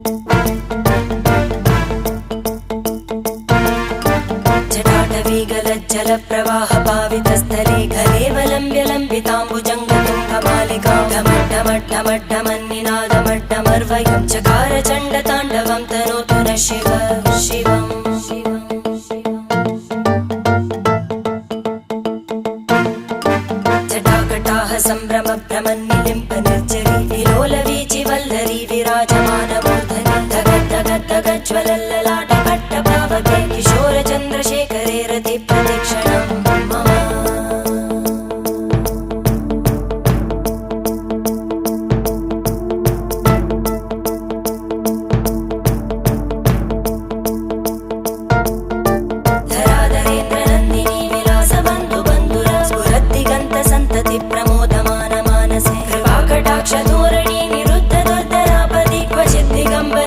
जटाटवीगलज्जलप्रवाहपावितस्थले घलेवलम्ब्य लम्बिताम्बुजङ्गतुङ्गमालिकां ढमड्ढमड्ढमड्ढमन्निनादमड्ढमर्वयं चकार चण्डताण्डवं तनोतु नः शिव शिवम् जटाकटाः सम्भ्रमभ्रमन्नि